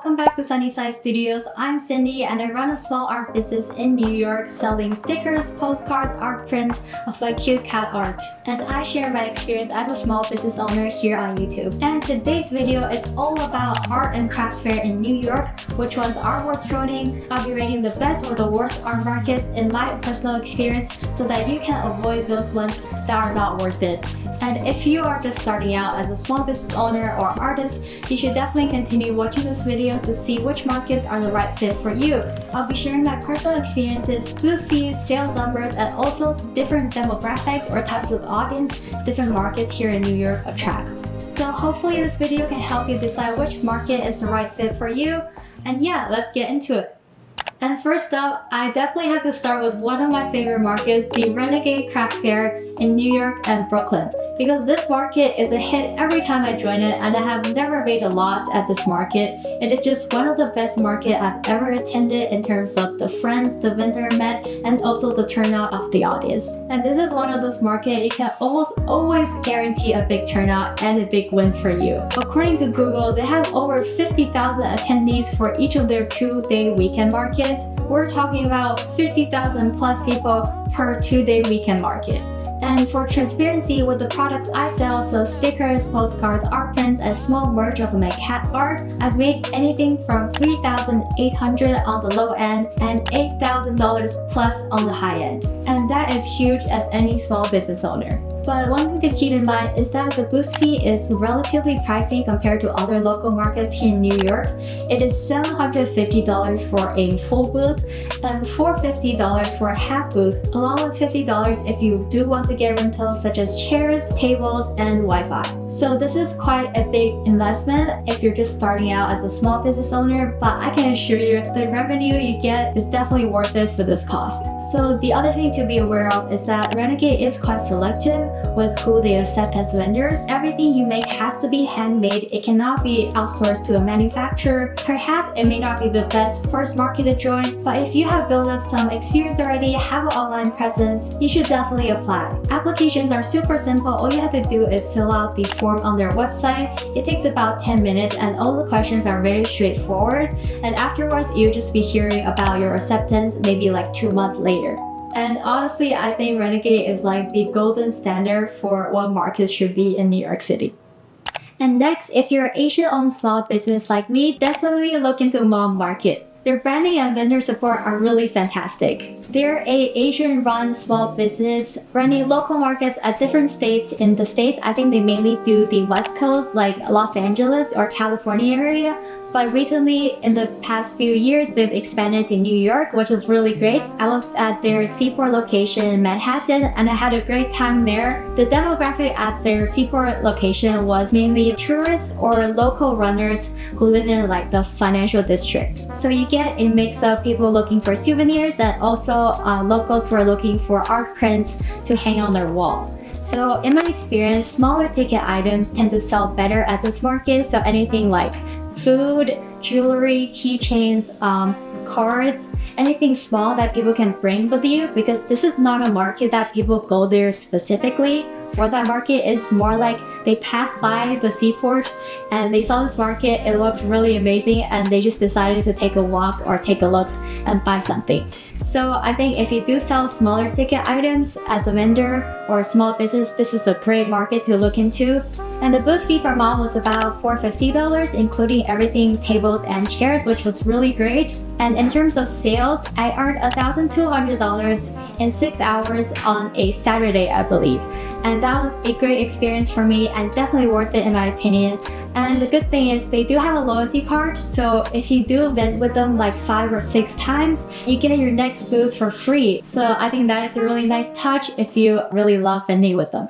welcome back to Sunnyside Studios. I'm Cindy and I run a small art business in New York selling stickers, postcards, art prints of my cute cat art. And I share my experience as a small business owner here on YouTube. And today's video is all about art and crafts fair in New York, which ones are worth joining. I'll be rating the best or the worst art markets in my personal experience so that you can avoid those ones that are not worth it. And if you are just starting out as a small business owner or artist, you should definitely continue watching this video to see which markets are the right fit for you. I'll be sharing my personal experiences, booth fees, sales numbers, and also different demographics or types of audience different markets here in New York attracts. So hopefully this video can help you decide which market is the right fit for you. And yeah, let's get into it. And first up, I definitely have to start with one of my favorite markets, the Renegade Craft Fair in New York and Brooklyn. Because this market is a hit every time I join it and I have never made a loss at this market. It is just one of the best markets I've ever attended in terms of the friends the vendor met and also the turnout of the audience. And this is one of those markets you can almost always guarantee a big turnout and a big win for you. According to Google, they have over 50,000 attendees for each of their 2-day weekend markets. We're talking about 50,000 plus people per 2-day weekend market. And for transparency with the products I sell, so stickers, postcards, art prints, and small merch of my cat art, I've made anything from $3,800 on the low end and $8,000 plus on the high end. And that is huge as any small business owner. But one thing to keep in mind is that the booth fee is relatively pricey compared to other local markets here in New York. It is $750 for a full booth and $450 for a half booth, along with $50 if you do want to get rentals such as chairs, tables, and Wi-Fi. So this is quite a big investment if you're just starting out as a small business owner, but I can assure you the revenue you get is definitely worth it for this cost. So the other thing to be aware of is that Renegade is quite selective with who they accept as vendors. Everything you make has to be handmade. It cannot be outsourced to a manufacturer. Perhaps it may not be the best first market to join, but if you have built up some experience already, have an online presence, you should definitely apply. Applications are super simple. All you have to do is fill out the form on their website. It takes about 10 minutes and all the questions are very straightforward. And afterwards, you'll just be hearing about your acceptance maybe like 2 months later. And honestly, I think Renegade is like the golden standard for what markets should be in New York City. And next, if you're an Asian-owned small business like me, definitely look into MAUM Market. Their branding and vendor support are really fantastic. They're an Asian-run small business running local markets at different states. In the states, I think they mainly do the West Coast, like Los Angeles or California area. But recently, in the past few years, they've expanded to New York, which is really great. I was at their Seaport location in Manhattan, and I had a great time there. The demographic at their Seaport location was mainly tourists or local runners who live in like the financial district. So you get a mix of people looking for souvenirs and also locals who are looking for art prints to hang on their wall. So in my experience, smaller ticket items tend to sell better at this market. So anything like food, jewelry, keychains, cards, anything small that people can bring with you, because this is not a market that people go there specifically for. That market is more like they passed by the Seaport and they saw this market, it looked really amazing, and they just decided to take a walk or take a look and buy something. So I think if you do sell smaller ticket items as a vendor or a small business, this is a great market to look into. And the booth fee for MAUM was about $450, including everything, tables and chairs, which was really great. And in terms of sales, I earned $1,200 in 6 hours on a Saturday, I believe. And that was a great experience for me and definitely worth it in my opinion. And the good thing is they do have a loyalty card, so if you do vend with them like 5 or 6 times, you get your next booth for free. So I think that is a really nice touch if you really love vending with them.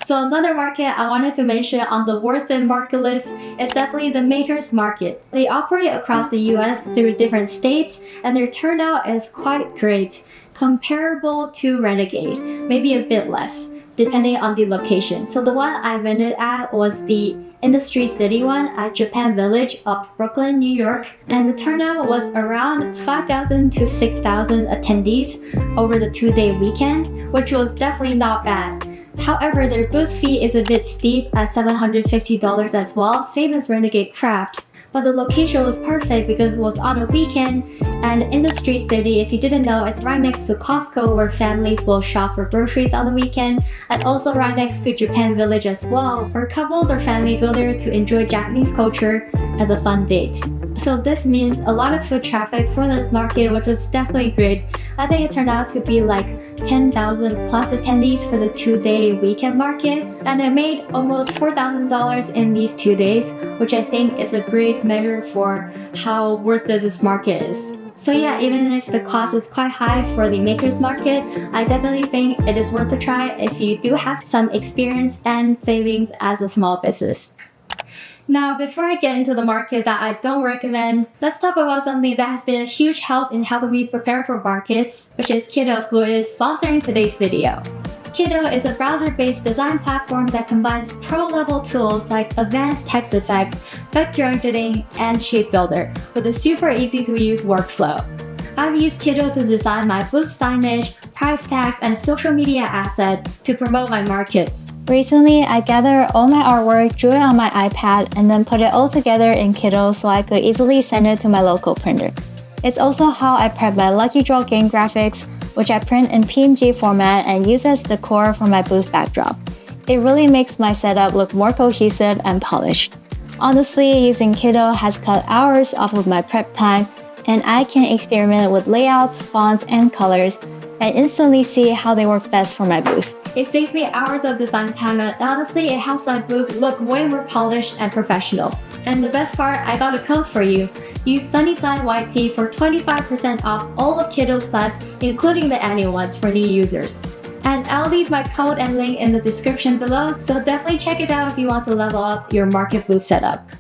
So another market I wanted to mention on the worth it market list is definitely the Makers Market. They operate across the US through different states and their turnout is quite great, comparable to Renegade, maybe a bit less, depending on the location. So the one I vended at was the Industry City one at Japan Village of Brooklyn, New York, and the turnout was around 5,000 to 6,000 attendees over the 2-day weekend, which was definitely not bad. However, their booth fee is a bit steep at $750 as well, same as Renegade Craft. But the location was perfect because it was on a weekend, and in the street city, if you didn't know, it's right next to Costco where families will shop for groceries on the weekend, and also right next to Japan Village as well, where couples or family go there to enjoy Japanese culture as a fun date. So this means a lot of foot traffic for this market, which was definitely great. I think it turned out to be like 10,000 plus attendees for the 2-day weekend market, and I made almost $4,000 in these 2 days, which I think is a great measure for how worth it this market is. So yeah, even if the cost is quite high for the makers market, I definitely think it is worth a try if you do have some experience and savings as a small business. Now, before I get into the market that I don't recommend, let's talk about something that has been a huge help in helping me prepare for markets, which is Kittl, who is sponsoring today's video. Kittl is a browser-based design platform that combines pro-level tools like advanced text effects, vector editing, and shape builder with a super easy-to-use workflow. I've used Kittl to design my booth signage, price tags, and social media assets to promote my markets. Recently, I gathered all my artwork, drew it on my iPad, and then put it all together in Kittl so I could easily send it to my local printer. It's also how I prep my Lucky Draw game graphics, which I print in PNG format and use as decor for my booth backdrop. It really makes my setup look more cohesive and polished. Honestly, using Kittl has cut hours off of my prep time, and I can experiment with layouts, fonts, and colors, and instantly see how they work best for my booth. It saves me hours of design time, and honestly, it helps my booth look way more polished and professional. And the best part, I got a code for you. Use SunnySideYT for 25% off all of Kittl's plans, including the annual ones for new users. And I'll leave my code and link in the description below, so definitely check it out if you want to level up your market booth setup.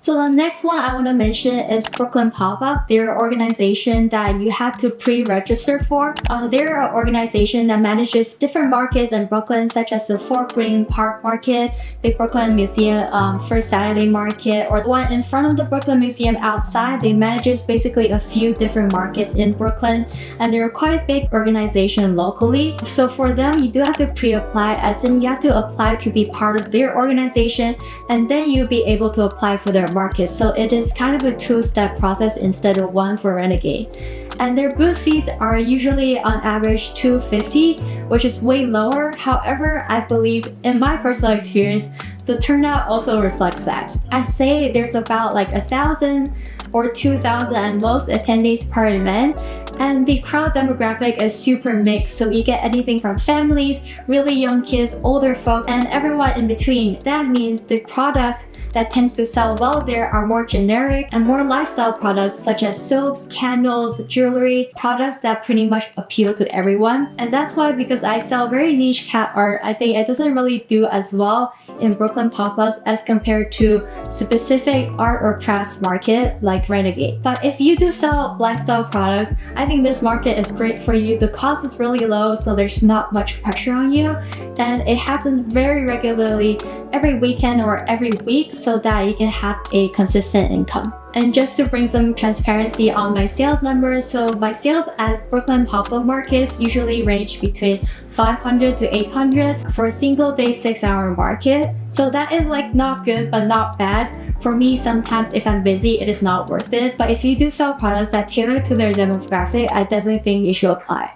So the next one I want to mention is Brooklyn Pop-Up. They're an organization that you have to pre-register for. They're an organization that manages different markets in Brooklyn, such as the Fort Greene Park Market, the Brooklyn Museum First Saturday Market, or the one in front of the Brooklyn Museum outside. They manages basically a few different markets in Brooklyn, and they're quite a big organization locally. So for them, you do have to pre-apply, as in you have to apply to be part of their organization, and then you'll be able to apply for their market. So it is kind of a 2-step process instead of one for Renegade. And their booth fees are usually on average $250, which is way lower. However, I believe in my personal experience, the turnout also reflects that. I'd say there's about like 1,000 or 2,000 at most attendees per event, and the crowd demographic is super mixed, so you get anything from families, really young kids, older folks, and everyone in between. That means the product that tends to sell well there are more generic and more lifestyle products such as soaps, candles, jewelry, products that pretty much appeal to everyone. And that's why, because I sell very niche cat art, I think it doesn't really do as well in Brooklyn pop-ups as compared to specific art or crafts market like Renegade. But if you do sell lifestyle products, I think this market is great for you. The cost is really low, so there's not much pressure on you, and it happens very regularly every weekend or every week so that you can have a consistent income. And just to bring some transparency on my sales numbers, so my sales at Brooklyn pop-up markets usually range between 500 to 800 for a single day 6-hour market. So that is like not good but not bad. For me, sometimes if I'm busy, it is not worth it. But if you do sell products that tailor to their demographic, I definitely think you should apply.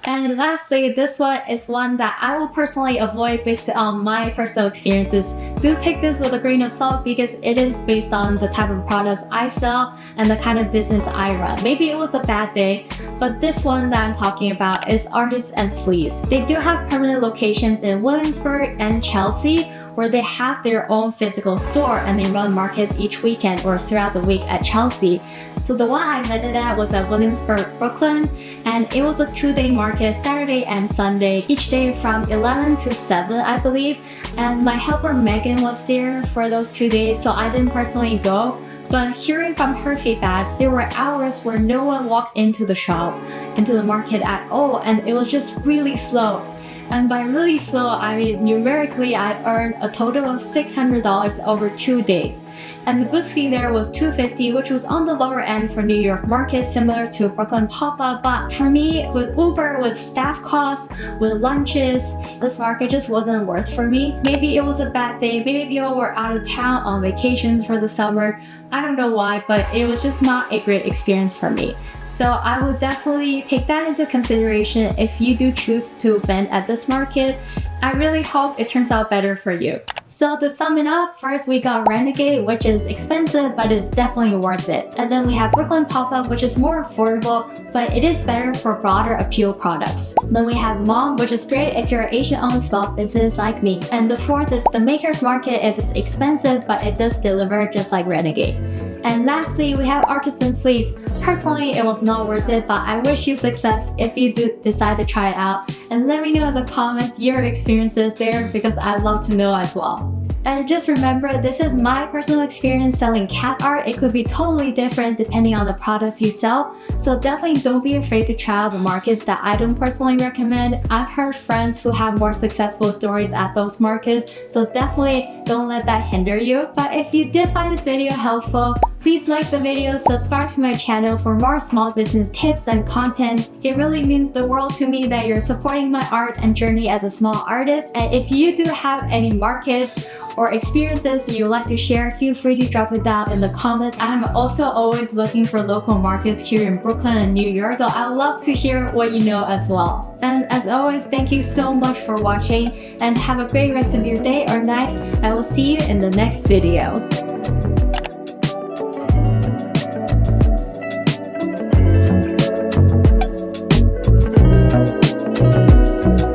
And lastly, this one is one that I will personally avoid based on my personal experiences. Do take this with a grain of salt because it is based on the type of products I sell and the kind of business I run. Maybe it was a bad day, but this one that I'm talking about is Artists Fleas. They do have permanent locations in Williamsburg and Chelsea, where they have their own physical store and they run markets each weekend or throughout the week at Chelsea. So the one I rented at was at Williamsburg, Brooklyn, and it was a 2-day market, Saturday and Sunday, each day from 11 to 7, I believe. And my helper Megan was there for those 2 days, so I didn't personally go. But hearing from her feedback, there were hours where no one walked into the shop, into the market at all, and it was just really slow. And by really slow, I mean numerically, I earned a total of $600 over 2 days. and the booth fee there was $250, which was on the lower end for New York market, similar to Brooklyn pop-up. But for me, with Uber, with staff costs, with lunches, this market just wasn't worth for me. Maybe it was a bad day, maybe people were out of town on vacations for the summer. I don't know why, but it was just not a great experience for me. So I would definitely take that into consideration if you do choose to vend at this market. I really hope it turns out better for you. So to sum it up, first we got Renegade, which is expensive, but it's definitely worth it. And then we have Brooklyn Pop-Up, which is more affordable, but it is better for broader appeal products. Then we have MAUM, which is great if you're an Asian-owned small business like me. And the fourth is the Maker's Market. It is expensive, but it does deliver just like Renegade. And lastly, we have Artists Fleas. Personally, it was not worth it, but I wish you success if you do decide to try it out. And let me know in the comments your experiences there, because I'd love to know as well. And just remember, this is my personal experience selling cat art. It could be totally different depending on the products you sell. So definitely don't be afraid to try out the markets that I don't personally recommend. I've heard friends who have more successful stories at those markets. So definitely don't let that hinder you. But if you did find this video helpful, please like the video, subscribe to my channel for more small business tips and content. It really means the world to me that you're supporting my art and journey as a small artist. And if you do have any markets or experiences you'd like to share, feel free to drop it down in the comments. I'm also always looking for local markets here in Brooklyn and New York, so I'd love to hear what you know as well. And as always, thank you so much for watching, and have a great rest of your day or night. I will see you in the next video.